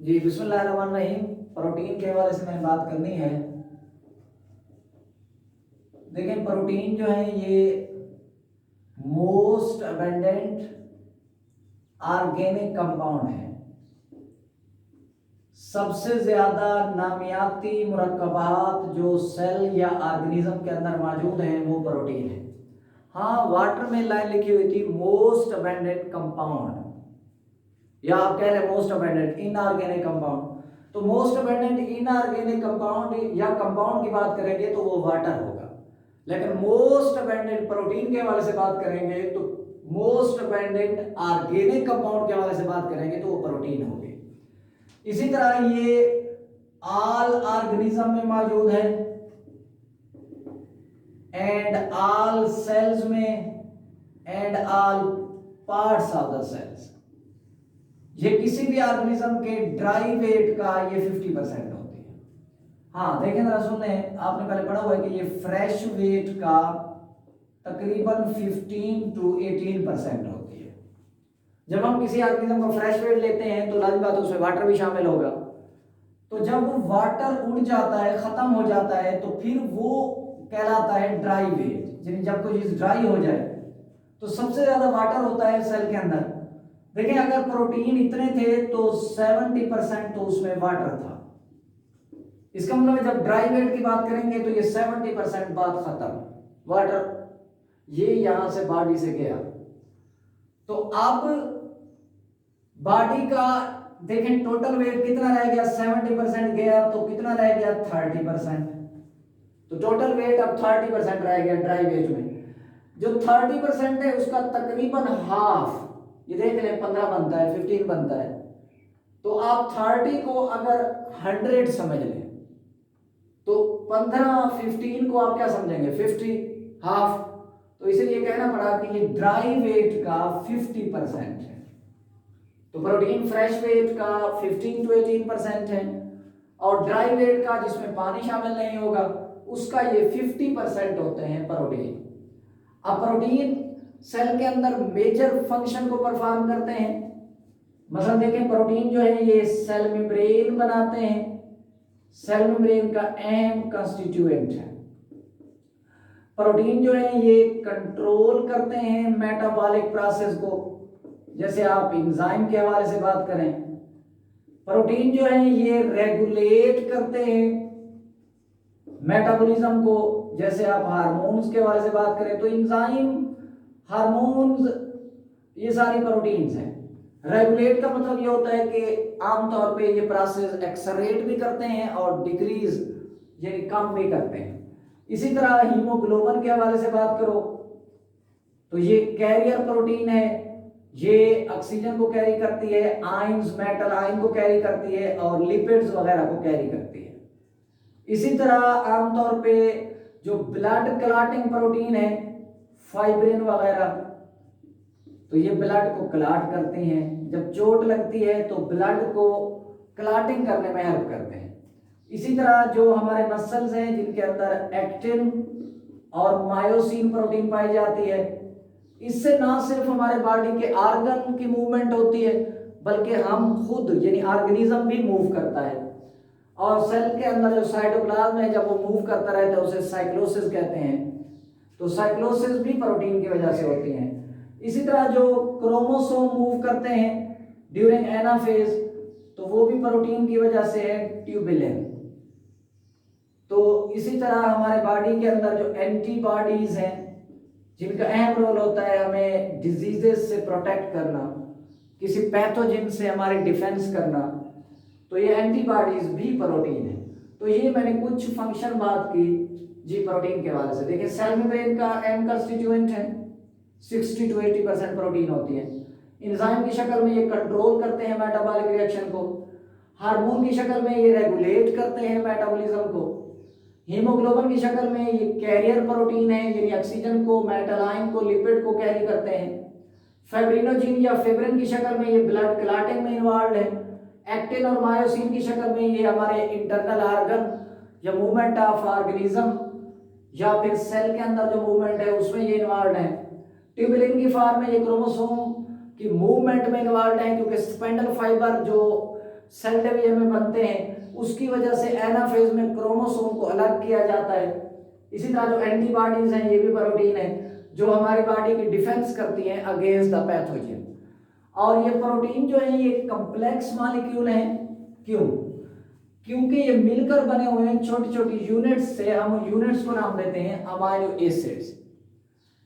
जी बिस्मिल्लाहिर्रहमानिर्रहीम। प्रोटीन के हवाले से मैंने बात करनी है। देखिए प्रोटीन जो है ये मोस्ट अबेंडेंट ऑर्गेनिक कंपाउंड है। सबसे ज्यादा नामियाती मुरक्कबात जो सेल या ऑर्गेनिज्म के अंदर मौजूद हैं वो प्रोटीन है। हाँ, वाटर में लाइन लिखी हुई थी मोस्ट अबेंडेंट कंपाउंड, या आप कह रहे मोस्ट अबेंडेंट इनऑर्गेनिक कंपाउंड। तो मोस्ट अबेंडेंट इनऑर्गेनिक कंपाउंड या कंपाउंड की बात करेंगे तो वो वाटर होगा, लेकिन मोस्ट अबेंडेंट प्रोटीन के हवाले से बात करेंगे तो मोस्ट अबेंडेंट ऑर्गेनिक कंपाउंड के हवाले से बात करेंगे तो वो प्रोटीन होंगे। इसी तरह ये ऑल ऑर्गेनिज्म में मौजूद है एंड ऑल सेल्स में and all parts of the cells. ये किसी भी ऑर्गेनिज्म के ड्राई वेट का ये 50% होती है। हाँ देखें जरा, सुनने आपने पहले पढ़ा हुआ है कि ये फ्रेश वेट का तकरीबन 15 to 18% होती है। जब हम किसी ऑर्गेनिज्म का फ्रेश वेट लेते हैं तो लाज़मी बात है उसमें वाटर भी शामिल होगा। तो जब वो वाटर उड़ जाता है, खत्म हो जाता है, तो फिर वो कहलाता है ड्राई वेट। यानी जब कोई चीज ड्राई हो जाए तो सबसे ज्यादा वाटर होता है सेल के अंदर। देखिए अगर प्रोटीन इतने थे तो 70% तो उसमें वाटर था। इसका मतलब है जब ड्राई वेट की बात करेंगे तो ये 70% बात खत्म, वाटर ये यहां से बॉडी से गया। तो अब बॉडी का देखें टोटल वेट कितना रह गया, 70% गया तो कितना रह गया 30%। तो टोटल वेट अब 30% रह गया ड्राई वेट में। जो 30% है उसका तकरीबन हाफ, ये देख लें 15 बनता है, 15 बनता है। तो आप 30 को अगर 100 समझ लें तो 15 15 को आप क्या समझेंगे 50, हाफ। तो इसलिए कहना पड़ा कि ये ड्राई वेट का 50% है। तो प्रोटीन फ्रेश वेट का 15 to 18% है और ड्राई वेट का जिसमें पानी शामिल नहीं होगा उसका ये 50% होते हैं प्रोटीन। अब प्रोटीन सेल के अंदर मेजर फंक्शन को परफॉर्म करते हैं। मतलब देखें प्रोटीन जो है ये सेल मेम्ब्रेन बनाते हैं। सेल मेम्ब्रेन का अहम कंस्टिट्यूएंट है। प्रोटीन जो है ये कंट्रोल करते हैं मेटाबॉलिक प्रोसेस को। जैसे आप एंजाइम के हवाले से बात करें, प्रोटीन जो है ये रेगुलेट करते हैं मेटाबॉलिज्म को। जैसे आप हार्मोन्स के हवाले से बात करें तो एंजाइम, हार्मोन्स, ये सारी प्रोटीन्स हैं। रेगुलेट का मतलब ये होता है कि आमतौर पे ये प्रोसेस एक्सेलरेट भी करते हैं और डिक्रीज यानी कम भी करते हैं। इसी तरह हीमोग्लोबिन के हवाले से बात करो तो ये कैरियर प्रोटीन है। ये ऑक्सीजन को कैरी करती है, आयंस, मेटल आयन को कैरी करती है और लिपिड्स वगैरह को कैरी करती है। इसी तरह आमतौर पे जो ब्लड क्लॉटिंग प्रोटीन है, फाइब्रिन वगैरह, तो ये ब्लड को क्लॉट करती हैं। जब चोट लगती है तो ब्लड को क्लॉटिंग करने में हेल्प करते हैं। इसी तरह जो हमारे मसल्स हैं जिनके अंदर एक्टिन और मायोसिन प्रोटीन पाई जाती है, इससे ना सिर्फ हमारे बॉडी के ऑर्गन की मूवमेंट होती है बल्कि हम खुद यानी ऑर्गेनिज्म भी मूव करता है। और सेल के अंदर जो साइटोप्लाज्म है जब वो मूव करता रहता है उसे साइक्लोसिस कहते हैं। तो साइक्लोसिस भी प्रोटीन की वजह से होती है। इसी तरह जो क्रोमोसोम मूव करते हैं ड्यूरिंग एनाफेज तो वो भी प्रोटीन की वजह से है, ट्यूबुलिन। तो इसी तरह हमारे बॉडी के अंदर जो एंटीबॉडीज हैं जिनका अहम रोल होता है हमें डिजीजेस से प्रोटेक्ट करना, किसी पैथोजन से हमारे डिफेंस करना, तो ये एंटीबॉडीज भी प्रोटीन है। तो ये मैंने कुछ फंक्शन बात की जी प्रोटीन के हवाले से। देखिए सेल मेम्ब्रेन का अहम कंस्टिट्यूएंट है, 60 to 80% प्रोटीन होती है। एंजाइम की शक्ल में ये कंट्रोल करते हैं मेटाबॉलिक रिएक्शन को। हार्मोन की शक्ल में ये रेगुलेट करते हैं मेटाबॉलिज्म को। हीमोग्लोबिन की शक्ल में ये कैरियर प्रोटीन है यानी ऑक्सीजन को, मेटल आयन को, लिपिड को कैरी करते हैं। फाइब्रिनोजिन या फिब्रिन की शक्ल में ये ब्लड क्लॉटिंग में इन्वॉल्व है। एक्टिन और मायोसिन की शक्ल में ये हमारे इंटरनल ऑर्गन या मूवमेंट ऑफ ऑर्गेनिज्म या फिर सेल के अंदर जो मूवमेंट है उसमें ये इन्वॉल्व है। ट्यूबुलिन की फॉर्म में ये क्रोमोसोम की मूवमेंट में इन्वॉल्व है क्योंकि स्पाइंडल फाइबर जो सेल डिवीजन में बनते हैं, उसकी वजह से एनाफेज में क्रोमोसोम को अलग किया जाता है। इसी तरह जो एंटीबॉडीज हैं, ये भी प्रोटीन है जो हमारी बॉडी की डिफेंस करती हैं अगेंस्ट द पैथोजन। और ये प्रोटीन जो है ये कॉम्प्लेक्स मॉलिक्यूल हैं। क्यों? क्योंकि ये मिलकर बने हुए हैं छोटी छोटी यूनिट्स से। हम यूनिट्स को नाम देते हैं अमाइनो एसिड्स।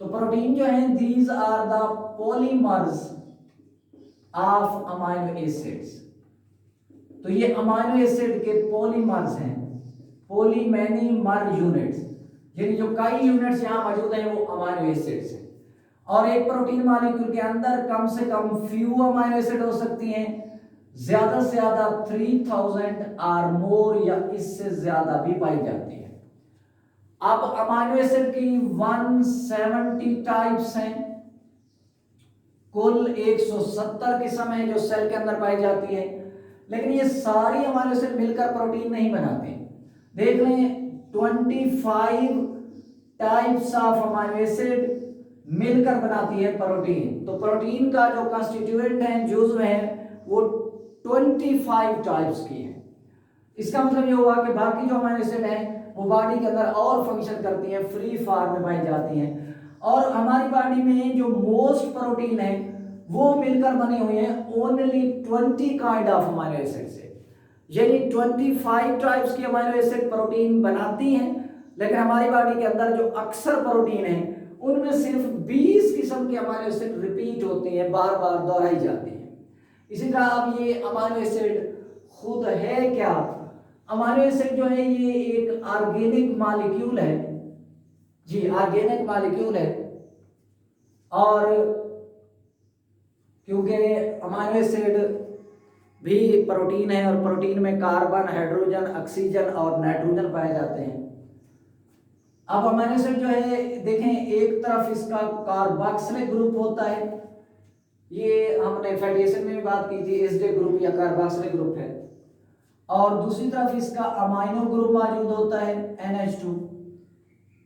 तो प्रोटीन जो है these are the polymers of amino acids. तो ये अमाइनो एसिड के पॉलीमर्स हैं, पॉलीमेनीमर यूनिट्स, यानी जो कई यूनिट्स यहां मौजूद हैं वो अमाइनो एसिड्स हैं। और एक प्रोटीन मॉलिक्यूल के अंदर कम से कम फ्यू अमाइनो एसिड हो सकती हैं, ज्यादा से ज्यादा 3000 और मोर या इससे ज्यादा भी पाई जाती है। अब अमाइनो एसिड की 170 टाइप्स हैं, कुल 170 किस्म है जो सेल के अंदर पाई जाती है। लेकिन ये सारी अमाइनो एसिड मिलकर प्रोटीन नहीं बनाते। देख लें 25 टाइप्स ऑफ अमाइनो एसिड मिलकर बनाती है प्रोटीन। तो प्रोटीन का जो कंस्टिट्यूएंट है, जुज़्व है, वो 25 टाइप्स की है। इसका मतलब ये हुआ कि बाकी जो अमाइनो एसिड है वो बॉडी के अंदर और फंक्शन करती हैं, फ्री फॉर्म में पाई जाती हैं। और हमारी बॉडी में जो मोस्ट प्रोटीन है वो मिलकर बने हुए हैं only 20 kind of amino acid से, यानी 25 टाइप्स की अमाइनो एसिड प्रोटीन बनाती हैं। लेकिन हमारी बॉडी के अंदर जो अक्सर प्रोटीन है उनमें सिर्फ 20 किस्म के अमाइनो एसिड रिपीट होते हैं, बार बार दोहराई जाती है। इसी तरह अब ये अमाइनो एसिड खुद है क्या? अमाइनो एसिड जो है ये एक ऑर्गेनिक मॉलिक्यूल है। जी, ऑर्गेनिक मॉलिक्यूल है। और क्योंकि अमाइनो एसिड भी प्रोटीन है और प्रोटीन में कार्बन, हाइड्रोजन, ऑक्सीजन और नाइट्रोजन पाए जाते हैं। अब अमाइनो एसिड जो है देखें, एक तरफ इसका कार्बोक्सिलिक ग्रुप होता है, ये हमने फैटी एसिड में भी बात की थी, एसिडिक ग्रुप या कार्बोक्सिलिक ग्रुप है। और दूसरी तरफ इसका अमाइनो ग्रुप मौजूद होता है NH2।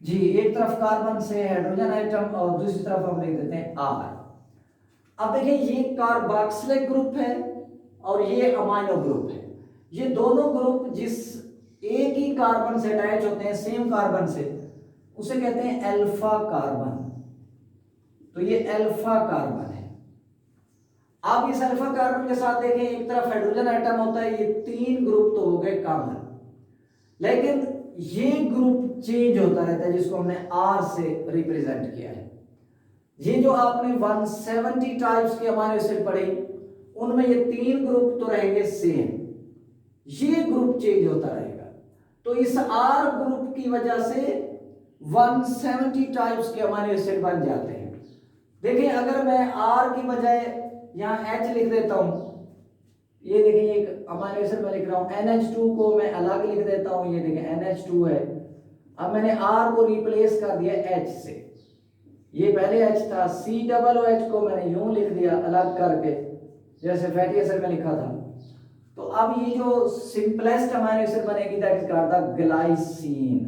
जी, एक तरफ कार्बन से हाइड्रोजन आइटम और दूसरी तरफ हम लिख देते हैं R। अब देखिए ये कार्बोक्सिलिक ग्रुप है और ये अमाइनो ग्रुप है। ये दोनों ग्रुप जिस एक ही कार्बन से अटैच होते हैं, सेम कार्बन से, उसे कहते हैं अल्फा कार्बन। तो ये अल्फा कार्बन है। अब इस अल्फा कार्बन के साथ देखें, एक तरफ हाइड्रोजन आइटम होता है, ये 3 ग्रुप तो हो गए कॉमन, लेकिन ये ग्रुप चेंज होता रहता है जिसको हमने R से रिप्रेजेंट किया है। ये जो आपने 170 टाइप्स के अमाइनो एसिड पढ़े, उनमें ये 3 ग्रुप तो रहेंगे सेम, ये ग्रुप चेंज होता रहेगा। तो इस R ग्रुप की वजह से 170 टाइप्स के अमाइनो एसिड बन जाते हैं। देखिए अगर मैं R की बजाय यहाँ H लिख देता हूं, ये देखिए एक अमाइनो एसिड मैं लिख रहा हूं, NH2 को मैं अलग लिख देता हूं, ये देखिए NH2 है। अब मैंने R को रिप्लेस कर दिया H से, ये पहले H था, COOH को मैंने यूं लिख दिया अलग करके, जैसे फैटी एसिड में लिखा था। तो अब ये जो सिंपलेस्ट अमाइनो एसिड बनेगी that is called the glycine.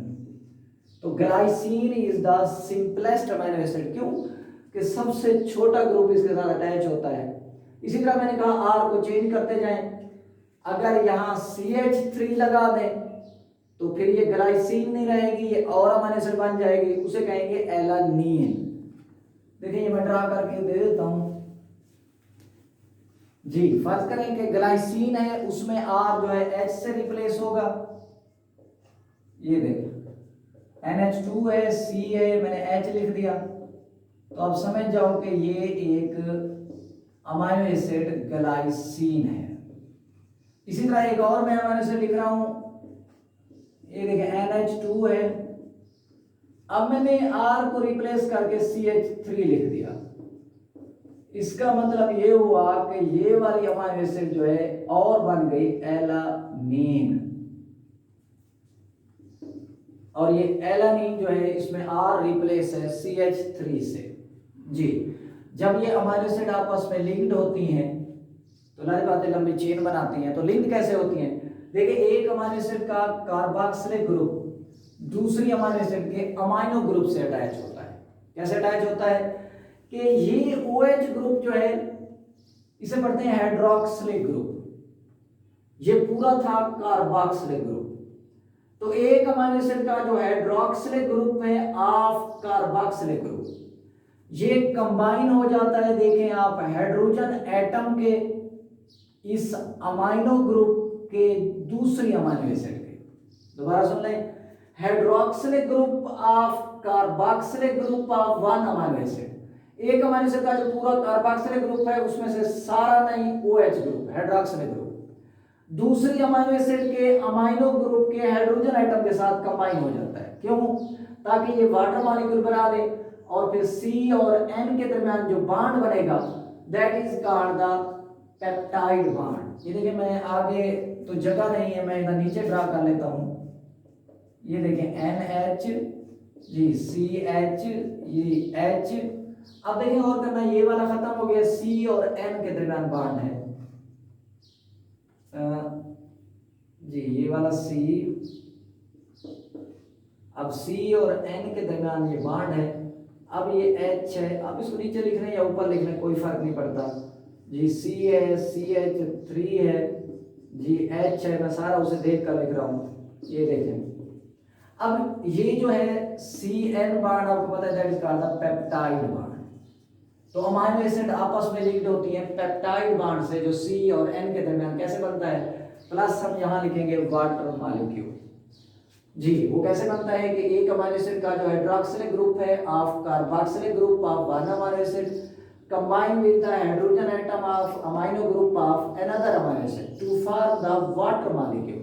तो glycine is the simplest amino acid. क्यों? कि सबसे छोटा ग्रुप इसके साथ अटैच होता है। इसी तरह मैंने कहा R को चेंज करते जाएं, अगर यहाँ CH3 लगा दें तो फिर ये ग्लाइसिन नहीं रहेगी, ये और अमाइनो एसिड बन जाएगी, उसे कहेंगे एलानीन। देखिए ये मैं ड्रा करके दे देता हूं। जी, फर्ज करें कि ग्लाइसिन है, उसमें R जो है H से रिप्लेस होगा। ये देखिए NH2 है, C है, मैंने H लिख दिया। तो अब समझ जाओ कि ये एक अमाइनो एसिड ग्लाइसिन है। इसी तरह एक और मैं अमाइनो एसिड लिख रहा हूं, ये देखिए NH2 है। अब मैंने R को रिप्लेस करके CH3 लिख दिया। इसका मतलब ये हुआ कि ये वाली अमाइनो एसिड जो है और बन गई एलानीन। और ये एलानीन जो है इसमें R रिप्लेस है CH3 से। जी, जब ये अमाइनो एसिड आपस में लिंक्ड होती हैं तो लारी बातें लंबी चेन बनाती हैं। तो लिंक कैसे होती हैं? देखिए एक अमाइनो एसिड का कार्बोक्सिलिक ग्रुप दूसरी अमाइनो एसिड के अमाइनो ग्रुप से अटैच होता है। कैसे अटैच होता है कि ये OH ग्रुप जो है इसे पढ़ते हैं हाइड्रोक्सिलिक ग्रुप। ये पूरा था कार्बोक्सिलिक ग्रुप। तो एक अमीनो एसिड का जो हाइड्रोक्सिलिक ग्रुप है ऑफ कार्बोक्सिलिक ग्रुप, ये कंबाइन हो जाता है, देखें आप, हाइड्रोजन एटम के इस अमाइनो ग्रुप के दूसरी अमीनो एसिड के। दोबारा सुन लें, hydroxylic group of carboxylic group of one amino acid. एक अमीनो एसिड का जो पूरा कार्बोक्सिलिक ग्रुप है उसमें से सारा नहीं OH ग्रुप, हाइड्रोक्सिलिक ग्रुप, दूसरी अमीनो एसिड के अमाइनो ग्रुप के हाइड्रोजन एटम के साथ कंबाइन हो जाता है। क्यों? ताकि ये वाटर मॉलिक्यूल बना ले और फिर C और N के दरमियान जो बॉन्ड बनेगा that is called the peptide bond. ये देखिए, मैं आगे तो जगह नहीं है, मैं इधर नीचे ड्रा कर लेता हूं। ये देखें NH, जी CH, ये H। अब देखें और करना, ये वाला खत्म हो गया, C और N के दरमियान बॉन्ड है, जी ये वाला C, अब C और N के दरमियान ये बॉन्ड है। अब ये H है, अब इसको नीचे लिख रहे हैं या ऊपर लिख रहे हैं कोई फर्क नहीं पड़ता जी। C है, CH3 है जी, H है, मैं सारा उसे देख कर लिख रहा हूँ। ये देखें, अब ये जो है CN बॉन्ड आपको पता है that is called the peptide bond. तो अमीनो एसिड आपस में लिंक्ड होती हैं पेप्टाइड बॉन्ड से, जो C और N के दरमियान कैसे बनता है, प्लस हम यहां लिखेंगे वाटर मॉलिक्यूल। जी वो कैसे बनता है कि एक अमीनो एसिड का जो हाइड्रोक्सिलिक ग्रुप है of carboxylic group of one amino acid combine with the hydrogen atom of amino group of another amino acid to form the water molecule.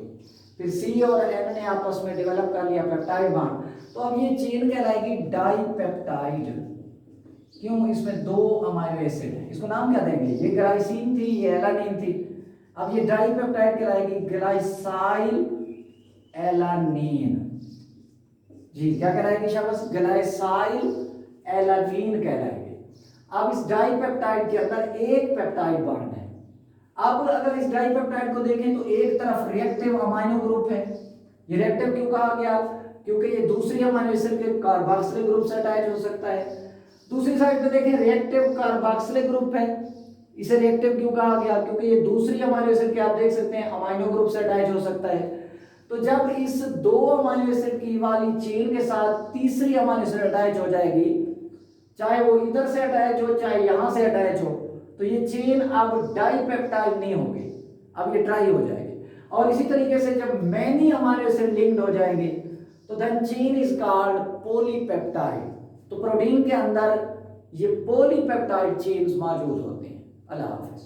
फिर C और N ने आपस में डेवलप कर लिया पेप्टाइड बॉन्ड, तो अब ये चेन कहलाएगी डाइपेप्टाइड। क्यों? इसमें दो अमीनो एसिड है, इसको नाम क्या देंगे, ये ग्लाइसिन थी, ये एलानिन थी, अब ये डाइपेप्टाइड कहलाएगी ग्लाइसाइल एलानिन। जी क्या कहलाएगी शाबाश, ग्लाइसाइल एलानिन कहलाएगी। अब इस डाइपेप्टाइड के अंदर एक पेप्टाइड बॉन्ड है। अब अगर इस डाइपेप्टाइड को देखें तो एक तरफ रिएक्टिव अमीनो ग्रुप है। ये रिएक्टिव क्यों कहा गया, क्योंकि ये दूसरी अमीनो एसिड के कार्बोक्सिलिक ग्रुप से अटैच हो सकता है। दूसरी साइड पे देखें रिएक्टिव कार्बोक्सिलिक ग्रुप है, इसे रिएक्टिव क्यों कहा गया, क्योंकि ये दूसरी अमीनो एसिड के आप देख सकते हैं अमीनो ग्रुप से अटैच हो सकता है। तो जब इस दो अमीनो एसिड की वाली चेन के साथ तीसरी अमीनो एसिड अटैच हो जाएगी, चाहे वो इधर से अटैच हो चाहे यहां से अटैच हो, तो ये चेन अब डाइपेप्टाइड नहीं होगी, अब ये ट्राई हो जाएगी। और इसी तरीके से जब मैनी अमीनो एसिड लिंक्ड हो जाएंगे तो then chain is called polypeptide. तो प्रोटीन के अंदर ये पॉलीपेप्टाइड चेन्स मौजूद होते हैं। अल्लाह हाफिज।